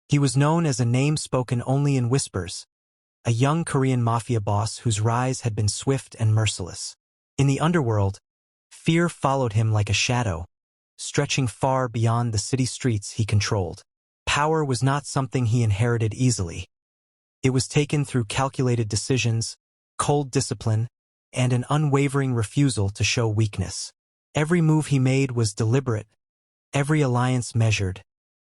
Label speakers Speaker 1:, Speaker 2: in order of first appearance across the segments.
Speaker 1: He was known as a name spoken only in whispers, a young Korean Mafia boss whose rise had been swift and merciless. In the underworld, fear followed him like a shadow, stretching far beyond the city streets he controlled. Power was not something he inherited easily. It was taken through calculated decisions, cold discipline, and an unwavering refusal to show weakness. Every move he made was deliberate, every alliance measured,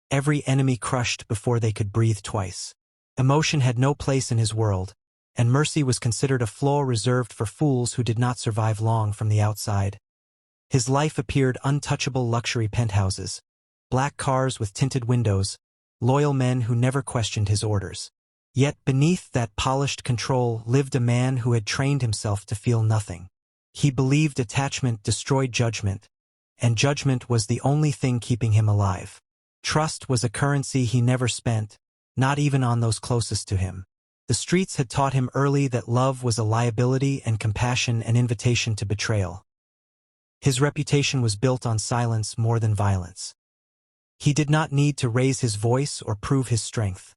Speaker 1: every enemy crushed before they could breathe twice. Emotion had no place in his world, and mercy was considered a flaw reserved for fools who did not survive long from the outside. His life appeared untouchable luxury penthouses, black cars with tinted windows, loyal men who never questioned his orders. Yet beneath that polished control lived a man who had trained himself to feel nothing. He believed attachment destroyed judgment, and judgment was the only thing keeping him alive. Trust was a currency he never spent, not even on those closest to him. The streets had taught him early that love was a liability and compassion an invitation to betrayal. His reputation was built on silence more than violence. He did not need to raise his voice or prove his strength.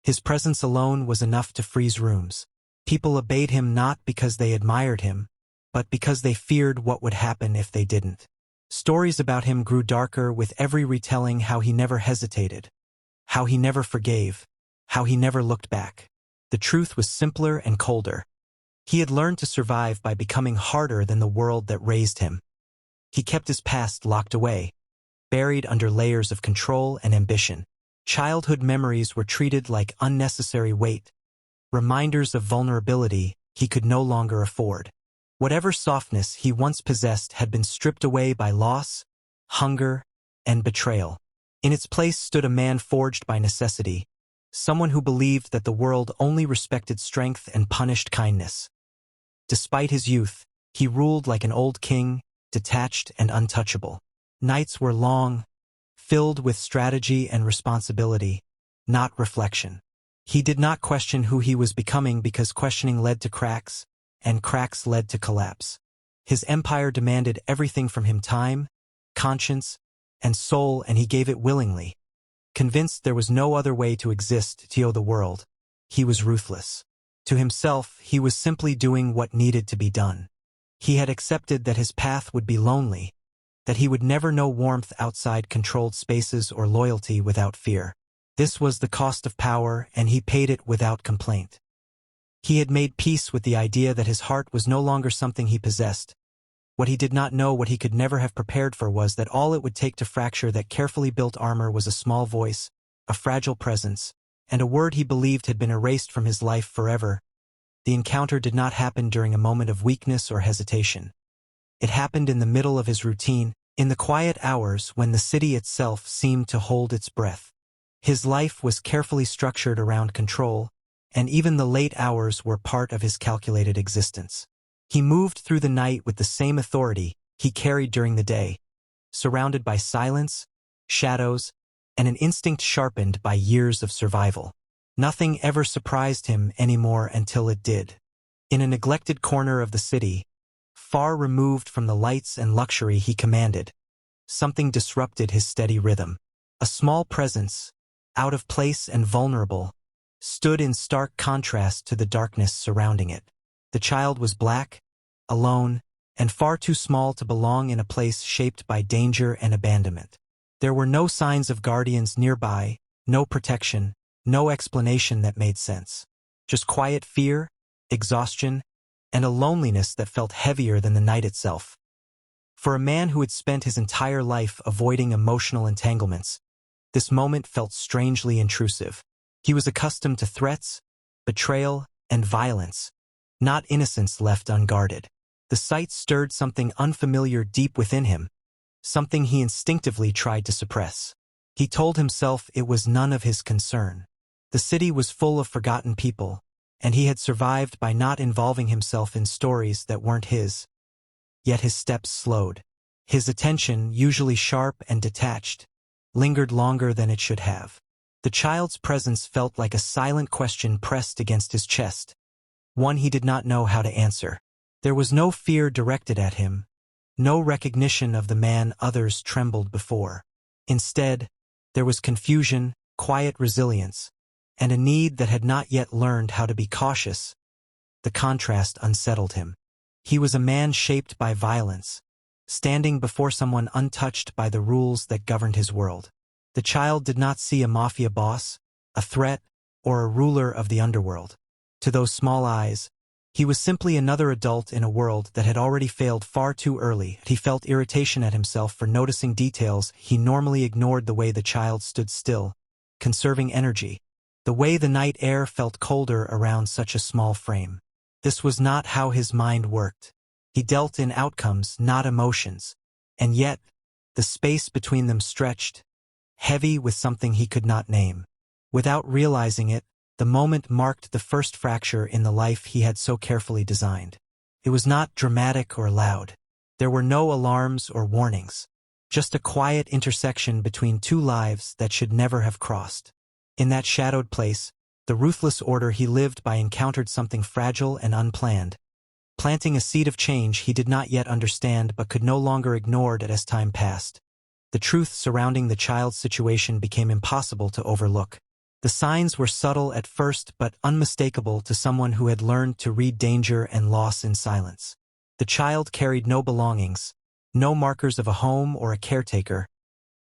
Speaker 1: His presence alone was enough to freeze rooms. People obeyed him not because they admired him, but because they feared what would happen if they didn't. Stories about him grew darker with every retelling, how he never hesitated, how he never forgave, how he never looked back. The truth was simpler and colder. He had learned to survive by becoming harder than the world that raised him. He kept his past locked away, buried under layers of control and ambition. Childhood memories were treated like unnecessary weight, reminders of vulnerability he could no longer afford. Whatever softness he once possessed had been stripped away by loss, hunger, and betrayal. In its place stood a man forged by necessity, someone who believed that the world only respected strength and punished kindness. Despite his youth, he ruled like an old king, detached and untouchable. Nights were long, filled with strategy and responsibility, not reflection. He did not question who he was becoming because questioning led to cracks, and cracks led to collapse. His empire demanded everything from him: time, conscience, and soul, and he gave it willingly. Convinced there was no other way to exist to the world, he was ruthless. To himself, he was simply doing what needed to be done. He had accepted that his path would be lonely, that he would never know warmth outside controlled spaces or loyalty without fear. This was the cost of power, and he paid it without complaint. He had made peace with the idea that his heart was no longer something he possessed. What he did not know, what he could never have prepared for, was that all it would take to fracture that carefully built armor was a small voice, a fragile presence, and a word he believed had been erased from his life forever. The encounter did not happen during a moment of weakness or hesitation. It happened in the middle of his routine, in the quiet hours when the city itself seemed to hold its breath. His life was carefully structured around control, and even the late hours were part of his calculated existence. He moved through the night with the same authority he carried during the day, surrounded by silence, shadows, and an instinct sharpened by years of survival. Nothing ever surprised him anymore until it did. In a neglected corner of the city, far removed from the lights and luxury he commanded, something disrupted his steady rhythm. A small presence, out of place and vulnerable, stood in stark contrast to the darkness surrounding it. The child was black, alone, and far too small to belong in a place shaped by danger and abandonment. There were no signs of guardians nearby, no protection, no explanation that made sense. Just quiet fear, exhaustion, and a loneliness that felt heavier than the night itself. For a man who had spent his entire life avoiding emotional entanglements, this moment felt strangely intrusive. He was accustomed to threats, betrayal, and violence, not innocence left unguarded. The sight stirred something unfamiliar deep within him, something he instinctively tried to suppress. He told himself it was none of his concern. The city was full of forgotten people, and he had survived by not involving himself in stories that weren't his. Yet his steps slowed. His attention, usually sharp and detached, lingered longer than it should have. The child's presence felt like a silent question pressed against his chest, one he did not know how to answer. There was no fear directed at him, no recognition of the man others trembled before. Instead, there was confusion, quiet resilience, and a need that had not yet learned how to be cautious. The contrast unsettled him. He was a man shaped by violence, standing before someone untouched by the rules that governed his world. The child did not see a mafia boss, a threat, or a ruler of the underworld. To those small eyes, he was simply another adult in a world that had already failed far too early. He felt irritation at himself for noticing details he normally ignored, the way the child stood still, conserving energy, the way the night air felt colder around such a small frame. This was not how his mind worked. He dealt in outcomes, not emotions, and yet, the space between them stretched, heavy with something he could not name. Without realizing it, the moment marked the first fracture in the life he had so carefully designed. It was not dramatic or loud. There were no alarms or warnings, just a quiet intersection between two lives that should never have crossed. In that shadowed place, the ruthless order he lived by encountered something fragile and unplanned, planting a seed of change he did not yet understand but could no longer ignore as time passed. The truth surrounding the child's situation became impossible to overlook. The signs were subtle at first but unmistakable to someone who had learned to read danger and loss in silence. The child carried no belongings, no markers of a home or a caretaker,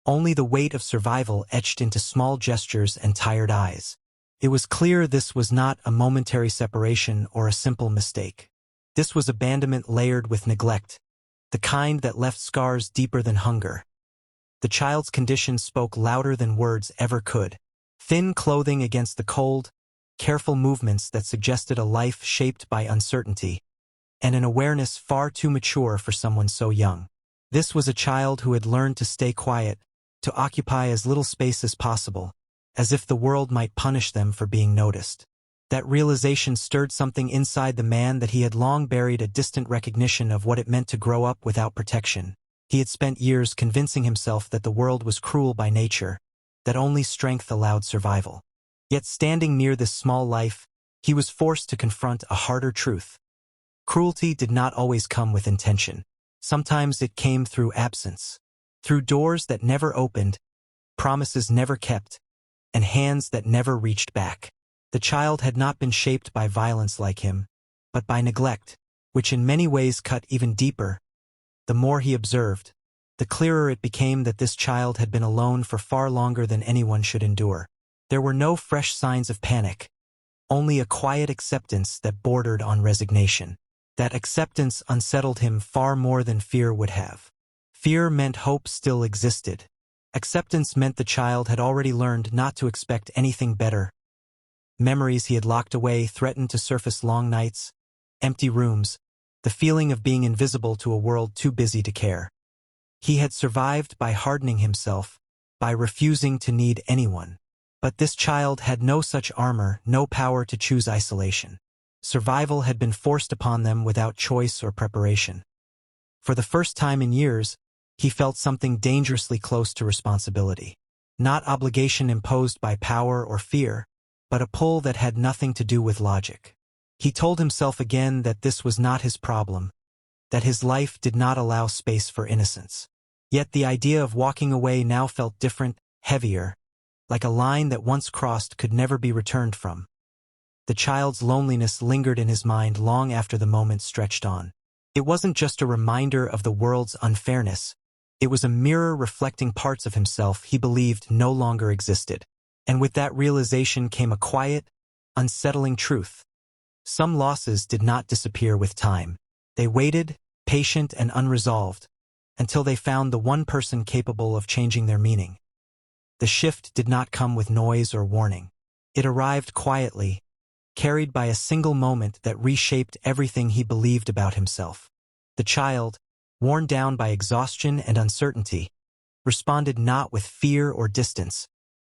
Speaker 1: only the weight of survival etched into small gestures and tired eyes. It was clear this was not a momentary separation or a simple mistake. This was abandonment layered with neglect, the kind that left scars deeper than hunger. The child's condition spoke louder than words ever could. Thin clothing against the cold, careful movements that suggested a life shaped by uncertainty, and an awareness far too mature for someone so young. This was a child who had learned to stay quiet, to occupy as little space as possible, as if the world might punish them for being noticed. That realization stirred something inside the man that he had long buried, a distant recognition of what it meant to grow up without protection. He had spent years convincing himself that the world was cruel by nature, that only strength allowed survival. Yet standing near this small life, he was forced to confront a harder truth. Cruelty did not always come with intention. Sometimes it came through absence, through doors that never opened, promises never kept, and hands that never reached back. The child had not been shaped by violence like him, but by neglect, which in many ways cut even deeper. The more he observed, the clearer it became that this child had been alone for far longer than anyone should endure. There were no fresh signs of panic, only a quiet acceptance that bordered on resignation. That acceptance unsettled him far more than fear would have. Fear meant hope still existed. Acceptance meant the child had already learned not to expect anything better. Memories he had locked away threatened to surface: long nights, empty rooms, the feeling of being invisible to a world too busy to care. He had survived by hardening himself, by refusing to need anyone. But this child had no such armor, no power to choose isolation. Survival had been forced upon them without choice or preparation. For the first time in years, he felt something dangerously close to responsibility. Not obligation imposed by power or fear, but a pull that had nothing to do with logic. He told himself again that this was not his problem, that his life did not allow space for innocence. Yet the idea of walking away now felt different, heavier, like a line that once crossed could never be returned from. The child's loneliness lingered in his mind long after the moment stretched on. It wasn't just a reminder of the world's unfairness. It was a mirror reflecting parts of himself he believed no longer existed. And with that realization came a quiet, unsettling truth. Some losses did not disappear with time. They waited, patient and unresolved, until they found the one person capable of changing their meaning. The shift did not come with noise or warning. It arrived quietly, carried by a single moment that reshaped everything he believed about himself. The child, worn down by exhaustion and uncertainty, responded not with fear or distance,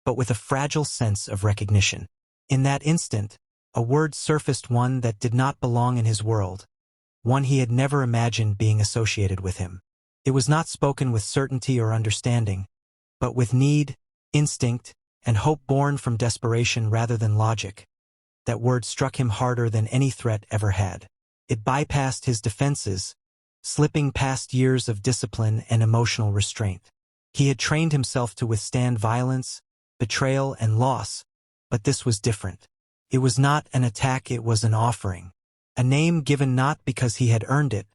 Speaker 1: but with a fragile sense of recognition. In that instant, a word surfaced, one that did not belong in his world, one he had never imagined being associated with him. It was not spoken with certainty or understanding, but with need, instinct, and hope born from desperation rather than logic. That word struck him harder than any threat ever had. It bypassed his defenses, slipping past years of discipline and emotional restraint. He had trained himself to withstand violence, betrayal, and loss, but this was different. It was not an attack, it was an offering. A name given not because he had earned it,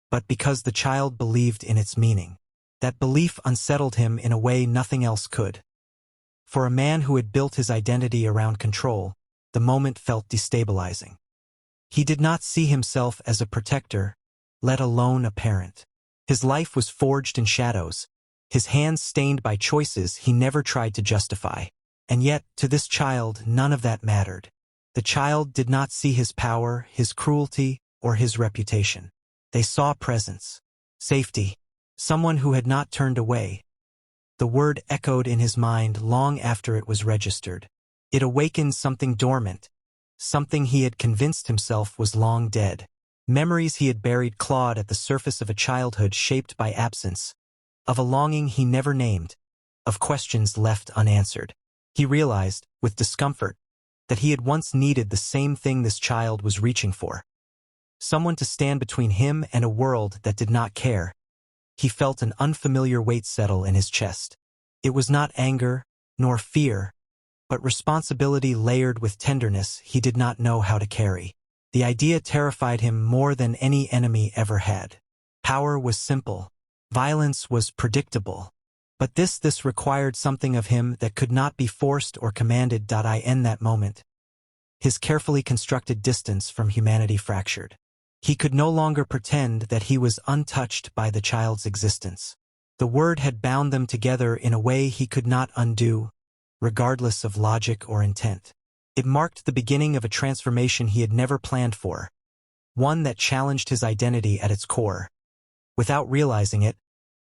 Speaker 1: but because the child believed in its meaning. That belief unsettled him in a way nothing else could. For a man who had built his identity around control, the moment felt destabilizing. He did not see himself as a protector, let alone a parent. His life was forged in shadows, his hands stained by choices he never tried to justify. And yet, to this child, none of that mattered. The child did not see his power, his cruelty, or his reputation. They saw presence, safety, someone who had not turned away. The word echoed in his mind long after it was registered. It awakened something dormant, something he had convinced himself was long dead. Memories he had buried clawed at the surface of a childhood shaped by absence, of a longing he never named, of questions left unanswered. He realized, with discomfort, that he had once needed the same thing this child was reaching for. Someone to stand between him and a world that did not care. He felt an unfamiliar weight settle in his chest. It was not anger, nor fear, but responsibility layered with tenderness he did not know how to carry. The idea terrified him more than any enemy ever had. Power was simple. Violence was predictable. But this required something of him that could not be forced or commanded. In that moment, his carefully constructed distance from humanity fractured. He could no longer pretend that he was untouched by the child's existence. The word had bound them together in a way he could not undo, regardless of logic or intent. It marked the beginning of a transformation he had never planned for, one that challenged his identity at its core. Without realizing it,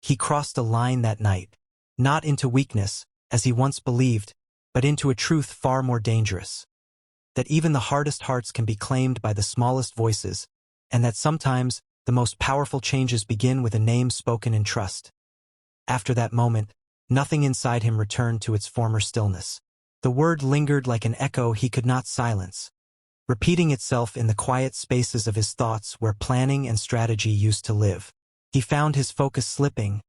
Speaker 1: he crossed a line that night, not into weakness, as he once believed, but into a truth far more dangerous. That even the hardest hearts can be claimed by the smallest voices, and that sometimes the most powerful changes begin with a name spoken in trust. After that moment, nothing inside him returned to its former stillness. The word lingered like an echo he could not silence, repeating itself in the quiet spaces of his thoughts where planning and strategy used to live. He found his focus slipping,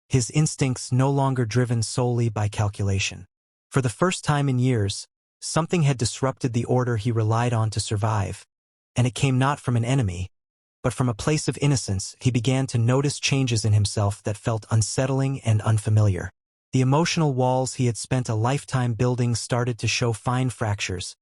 Speaker 1: his instincts no longer driven solely by calculation. For the first time in years, something had disrupted the order he relied on to survive, and it came not from an enemy, but from a place of innocence. He began to notice changes in himself that felt unsettling and unfamiliar. The emotional walls he had spent a lifetime building started to show fine fractures,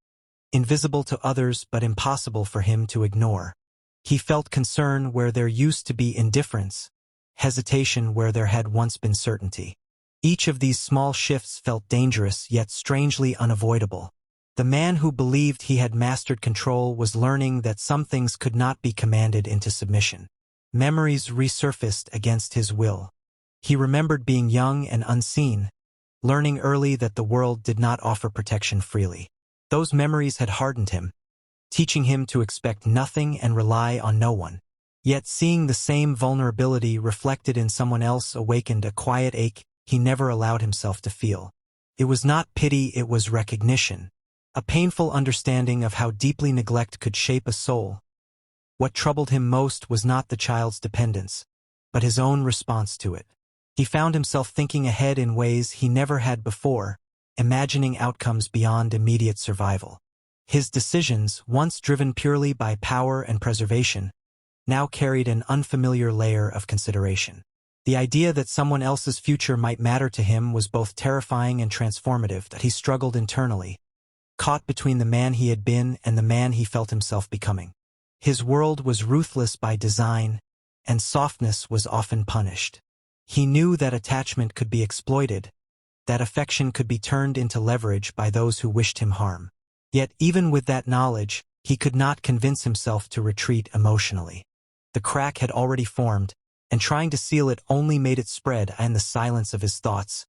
Speaker 1: invisible to others but impossible for him to ignore. He felt concern where there used to be indifference, hesitation where there had once been certainty. Each of these small shifts felt dangerous yet strangely unavoidable. The man who believed he had mastered control was learning that some things could not be commanded into submission. Memories resurfaced against his will. He remembered being young and unseen, learning early that the world did not offer protection freely. Those memories had hardened him, teaching him to expect nothing and rely on no one. Yet seeing the same vulnerability reflected in someone else awakened a quiet ache he never allowed himself to feel. It was not pity, it was recognition, a painful understanding of how deeply neglect could shape a soul. What troubled him most was not the child's dependence, but his own response to it. He found himself thinking ahead in ways he never had before, imagining outcomes beyond immediate survival. His decisions, once driven purely by power and preservation, now carried an unfamiliar layer of consideration. The idea that someone else's future might matter to him was both terrifying and transformative. That he struggled internally, caught between the man he had been and the man he felt himself becoming. His world was ruthless by design, and softness was often punished. He knew that attachment could be exploited, that affection could be turned into leverage by those who wished him harm. Yet even with that knowledge, he could not convince himself to retreat emotionally. The crack had already formed, and trying to seal it only made it spread in the silence of his thoughts.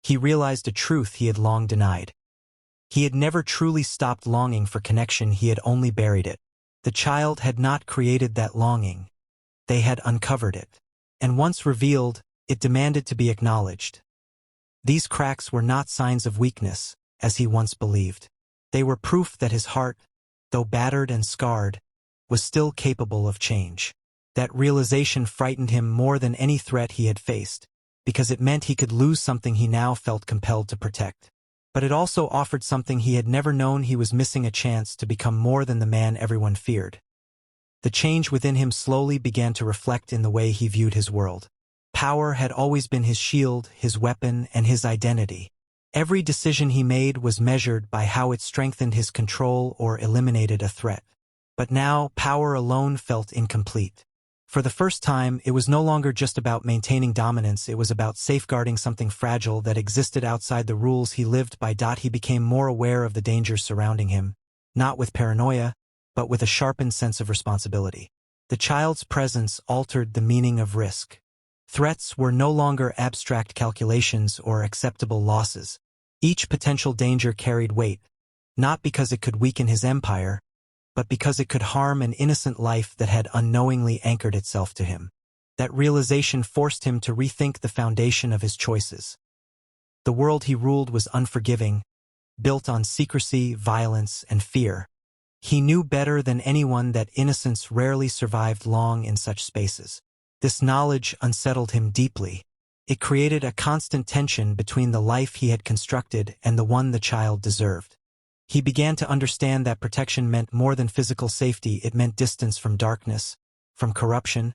Speaker 1: He realized a truth he had long denied. He had never truly stopped longing for connection, he had only buried it. The child had not created that longing. They had uncovered it. And once revealed, it demanded to be acknowledged. These cracks were not signs of weakness, as he once believed. They were proof that his heart, though battered and scarred, was still capable of change. That realization frightened him more than any threat he had faced, because it meant he could lose something he now felt compelled to protect. But it also offered something he had never known: he was missing a chance to become more than the man everyone feared. The change within him slowly began to reflect in the way he viewed his world. Power had always been his shield, his weapon, and his identity. Every decision he made was measured by how it strengthened his control or eliminated a threat. But now, power alone felt incomplete. For the first time, it was no longer just about maintaining dominance, it was about safeguarding something fragile that existed outside the rules he lived by. He became more aware of the dangers surrounding him, not with paranoia, but with a sharpened sense of responsibility. The child's presence altered the meaning of risk. Threats were no longer abstract calculations or acceptable losses. Each potential danger carried weight, not because it could weaken his empire, but because it could harm an innocent life that had unknowingly anchored itself to him. That realization forced him to rethink the foundation of his choices. The world he ruled was unforgiving, built on secrecy, violence, and fear. He knew better than anyone that innocence rarely survived long in such spaces. This knowledge unsettled him deeply. It created a constant tension between the life he had constructed and the one the child deserved. He began to understand that protection meant more than physical safety. It meant distance from darkness, from corruption,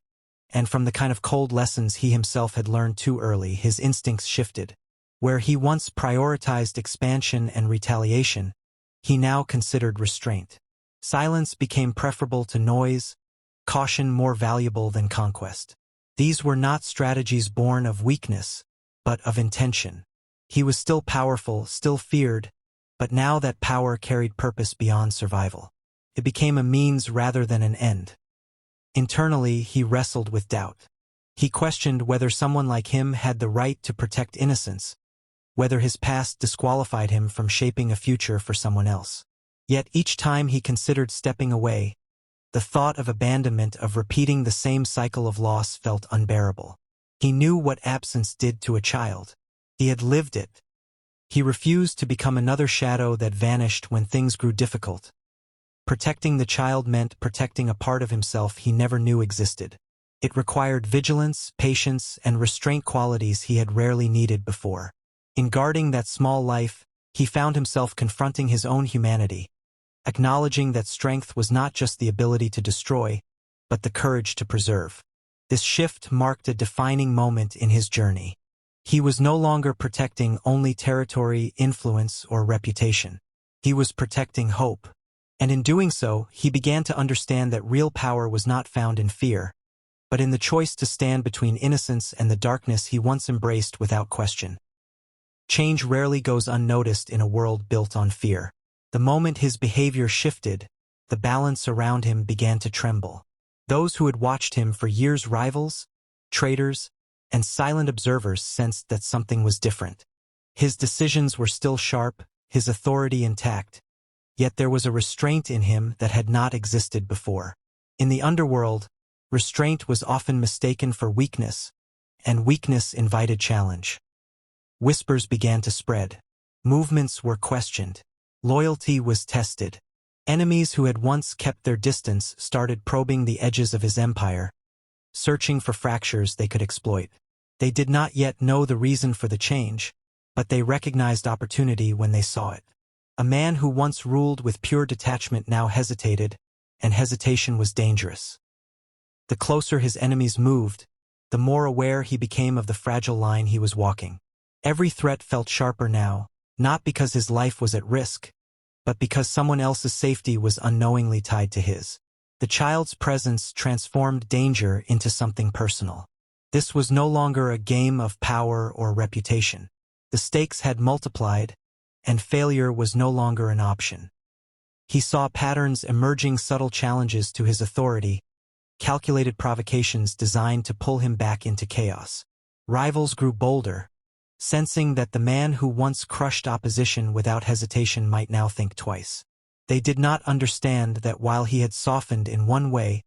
Speaker 1: and from the kind of cold lessons he himself had learned too early. His instincts shifted. Where he once prioritized expansion and retaliation, he now considered restraint. Silence became preferable to noise, caution more valuable than conquest. These were not strategies born of weakness, but of intention. He was still powerful, still feared, but now that power carried purpose beyond survival. It became a means rather than an end. Internally, he wrestled with doubt. He questioned whether someone like him had the right to protect innocence, whether his past disqualified him from shaping a future for someone else. Yet each time he considered stepping away, the thought of abandonment, of repeating the same cycle of loss, felt unbearable. He knew what absence did to a child. He had lived it. He refused to become another shadow that vanished when things grew difficult. Protecting the child meant protecting a part of himself he never knew existed. It required vigilance, patience, and restraint, qualities he had rarely needed before. In guarding that small life, he found himself confronting his own humanity, acknowledging that strength was not just the ability to destroy, but the courage to preserve. This shift marked a defining moment in his journey. He was no longer protecting only territory, influence, or reputation. He was protecting hope. And in doing so, he began to understand that real power was not found in fear, but in the choice to stand between innocence and the darkness he once embraced without question. Change rarely goes unnoticed in a world built on fear. The moment his behavior shifted, the balance around him began to tremble. Those who had watched him for years, rivals, traitors, and silent observers, sensed that something was different. His decisions were still sharp, his authority intact, yet there was a restraint in him that had not existed before. In the underworld, restraint was often mistaken for weakness, and weakness invited challenge. Whispers began to spread. Movements were questioned. Loyalty was tested. Enemies who had once kept their distance started probing the edges of his empire, searching for fractures they could exploit. They did not yet know the reason for the change, but they recognized opportunity when they saw it. A man who once ruled with pure detachment now hesitated, and hesitation was dangerous. The closer his enemies moved, the more aware he became of the fragile line he was walking. Every threat felt sharper now, not because his life was at risk, but because someone else's safety was unknowingly tied to his. The child's presence transformed danger into something personal. This was no longer a game of power or reputation. The stakes had multiplied, and failure was no longer an option. He saw patterns emerging, subtle challenges to his authority, calculated provocations designed to pull him back into chaos. Rivals grew bolder, sensing that the man who once crushed opposition without hesitation might now think twice. They did not understand that while he had softened in one way,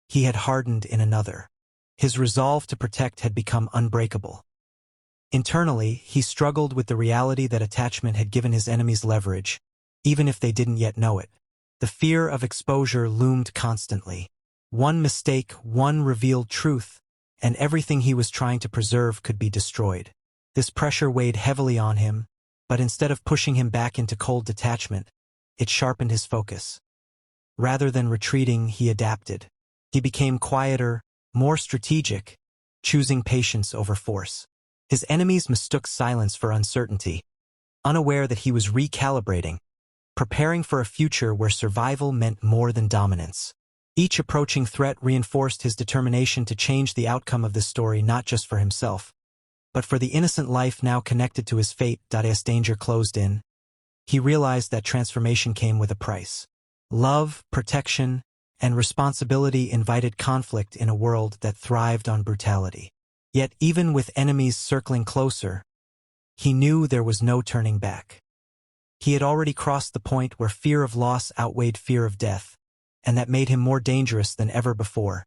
Speaker 1: he had hardened in another. His resolve to protect had become unbreakable. Internally, he struggled with the reality that attachment had given his enemies leverage, even if they didn't yet know it. The fear of exposure loomed constantly. One mistake, one revealed truth, and everything he was trying to preserve could be destroyed. This pressure weighed heavily on him, but instead of pushing him back into cold detachment, it sharpened his focus. Rather than retreating, he adapted. He became quieter, more strategic, choosing patience over force. His enemies mistook silence for uncertainty, unaware that he was recalibrating, preparing for a future where survival meant more than dominance. Each approaching threat reinforced his determination to change the outcome of this story not just for himself, but for the innocent life now connected to his fate. As danger closed in, he realized that transformation came with a price. Love, protection, and responsibility invited conflict in a world that thrived on brutality. Yet even with enemies circling closer, he knew there was no turning back. He had already crossed the point where fear of loss outweighed fear of death, and that made him more dangerous than ever before.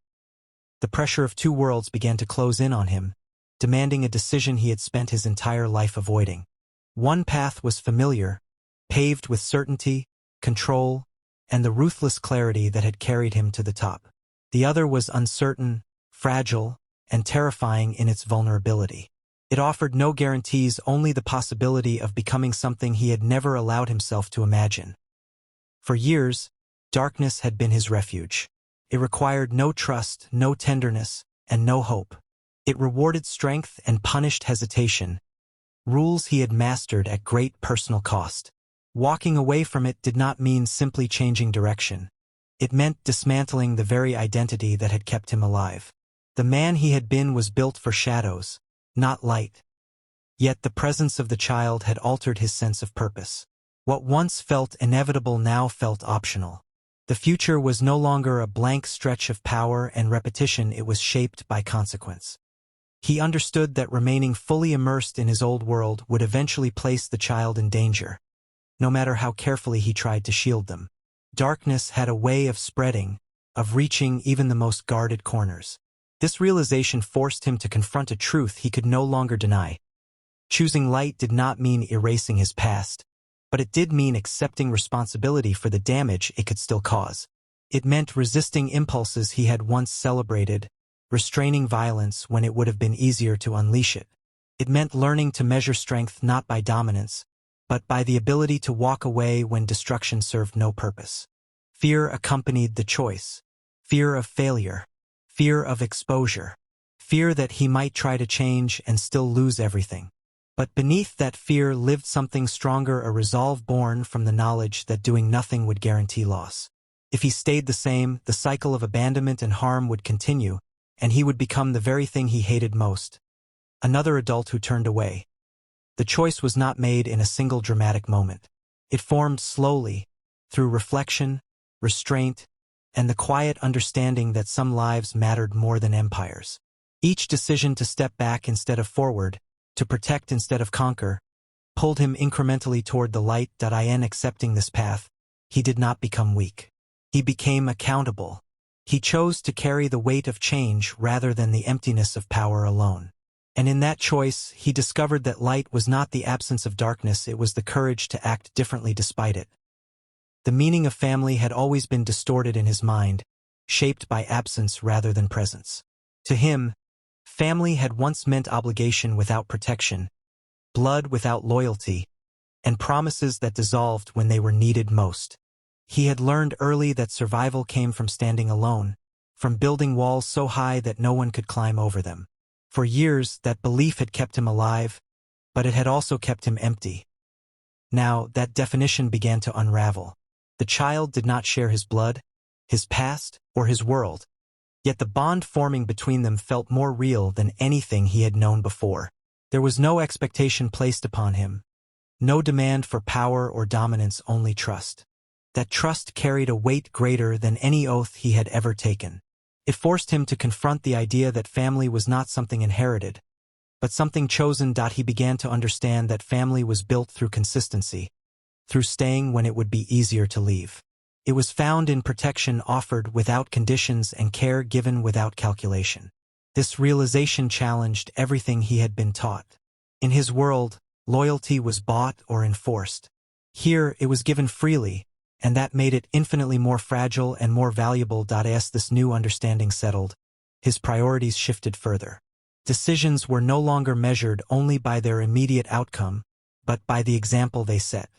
Speaker 1: The pressure of two worlds began to close in on him, demanding a decision he had spent his entire life avoiding. One path was familiar, paved with certainty, control, and the ruthless clarity that had carried him to the top. The other was uncertain, fragile, and terrifying in its vulnerability. It offered no guarantees, only the possibility of becoming something he had never allowed himself to imagine. For years, darkness had been his refuge. It required no trust, no tenderness, and no hope. It rewarded strength and punished hesitation, rules he had mastered at great personal cost. Walking away from it did not mean simply changing direction. It meant dismantling the very identity that had kept him alive. The man he had been was built for shadows, not light. Yet the presence of the child had altered his sense of purpose. What once felt inevitable now felt optional. The future was no longer a blank stretch of power and repetition, it was shaped by consequence. He understood that remaining fully immersed in his old world would eventually place the child in danger, no matter how carefully he tried to shield them. Darkness had a way of spreading, of reaching even the most guarded corners. This realization forced him to confront a truth he could no longer deny. Choosing light did not mean erasing his past, but it did mean accepting responsibility for the damage it could still cause. It meant resisting impulses he had once celebrated, restraining violence when it would have been easier to unleash it. It meant learning to measure strength not by dominance, but by the ability to walk away when destruction served no purpose. Fear accompanied the choice. Fear of failure. Fear of exposure. Fear that he might try to change and still lose everything. But beneath that fear lived something stronger, a resolve born from the knowledge that doing nothing would guarantee loss. If he stayed the same, the cycle of abandonment and harm would continue, and he would become the very thing he hated most. Another adult who turned away. The choice was not made in a single dramatic moment. It formed slowly, through reflection, restraint, and the quiet understanding that some lives mattered more than empires. Each decision to step back instead of forward, to protect instead of conquer, pulled him incrementally toward the light. In accepting this path, he did not become weak. He became accountable. He chose to carry the weight of change rather than the emptiness of power alone. And in that choice, he discovered that light was not the absence of darkness, it was the courage to act differently despite it. The meaning of family had always been distorted in his mind, shaped by absence rather than presence. To him, family had once meant obligation without protection, blood without loyalty, and promises that dissolved when they were needed most. He had learned early that survival came from standing alone, from building walls so high that no one could climb over them. For years, that belief had kept him alive, but it had also kept him empty. Now, that definition began to unravel. The child did not share his blood, his past, or his world, yet the bond forming between them felt more real than anything he had known before. There was no expectation placed upon him, no demand for power or dominance, only trust. That trust carried a weight greater than any oath he had ever taken. It forced him to confront the idea that family was not something inherited, but something chosen. He began to understand that family was built through consistency, through staying when it would be easier to leave. It was found in protection offered without conditions and care given without calculation. This realization challenged everything he had been taught. In his world, loyalty was bought or enforced. Here, it was given freely, and that made it infinitely more fragile and more valuable. As this new understanding settled, his priorities shifted further. Decisions were no longer measured only by their immediate outcome, but by the example they set.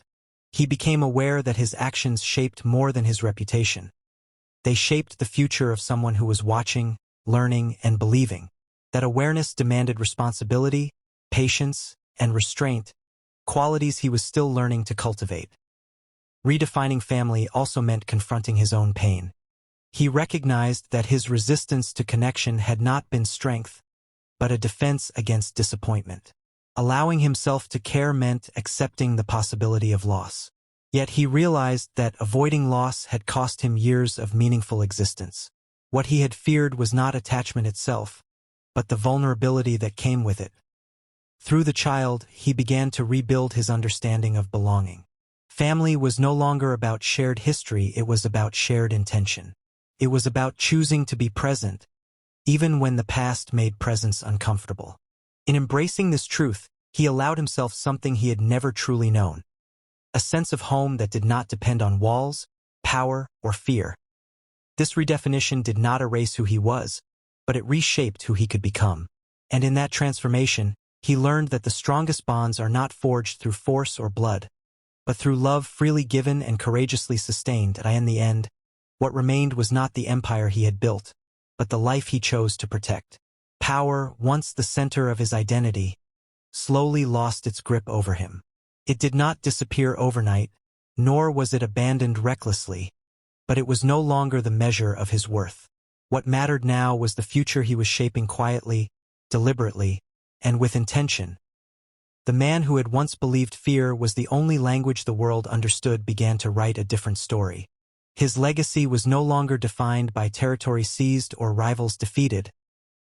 Speaker 1: He became aware that his actions shaped more than his reputation. They shaped the future of someone who was watching, learning, and believing. That awareness demanded responsibility, patience, and restraint, qualities he was still learning to cultivate. Redefining family also meant confronting his own pain. He recognized that his resistance to connection had not been strength, but a defense against disappointment. Allowing himself to care meant accepting the possibility of loss. Yet he realized that avoiding loss had cost him years of meaningful existence. What he had feared was not attachment itself, but the vulnerability that came with it. Through the child, he began to rebuild his understanding of belonging. Family was no longer about shared history, it was about shared intention. It was about choosing to be present, even when the past made presence uncomfortable. In embracing this truth, he allowed himself something he had never truly known. A sense of home that did not depend on walls, power, or fear. This redefinition did not erase who he was, but it reshaped who he could become. And in that transformation, he learned that the strongest bonds are not forged through force or blood, but through love freely given and courageously sustained. And in the end, what remained was not the empire he had built, but the life he chose to protect. Power, once the center of his identity, slowly lost its grip over him. It did not disappear overnight, nor was it abandoned recklessly, but it was no longer the measure of his worth. What mattered now was the future he was shaping quietly, deliberately, and with intention. The man who had once believed fear was the only language the world understood began to write a different story. His legacy was no longer defined by territory seized or rivals defeated,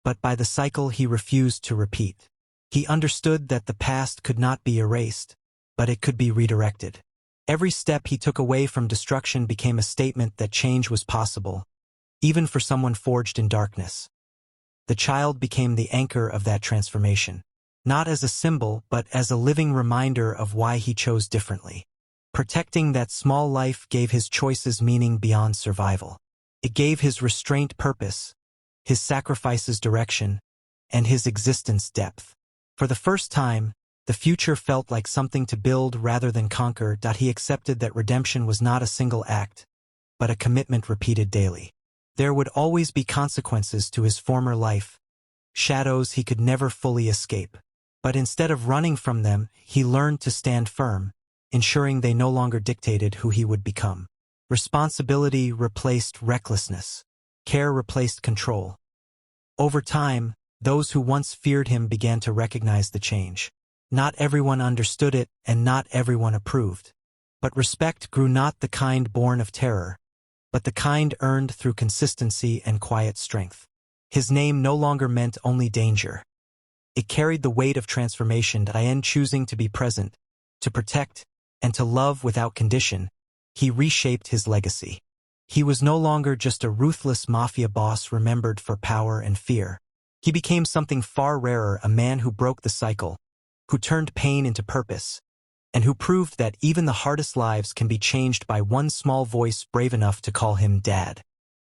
Speaker 1: but by the cycle he refused to repeat. He understood that the past could not be erased, but it could be redirected. Every step he took away from destruction became a statement that change was possible, even for someone forged in darkness. The child became the anchor of that transformation, not as a symbol but as a living reminder of why he chose differently. Protecting that small life gave his choices meaning beyond survival. It gave his restraint purpose, his sacrifices direction, and his existence depth. For the first time, the future felt like something to build rather than conquer. He accepted that redemption was not a single act, but a commitment repeated daily. There would always be consequences to his former life, shadows he could never fully escape. But instead of running from them, he learned to stand firm, ensuring they no longer dictated who he would become. Responsibility replaced recklessness. Care replaced control. Over time, those who once feared him began to recognize the change. Not everyone understood it, and not everyone approved. But respect grew, not the kind born of terror, but the kind earned through consistency and quiet strength. His name no longer meant only danger. It carried the weight of transformation. In choosing to be present, to protect, and to love without condition, he reshaped his legacy. He was no longer just a ruthless mafia boss remembered for power and fear. He became something far rarer, a man who broke the cycle, who turned pain into purpose, and who proved that even the hardest lives can be changed by one small voice brave enough to call him Dad.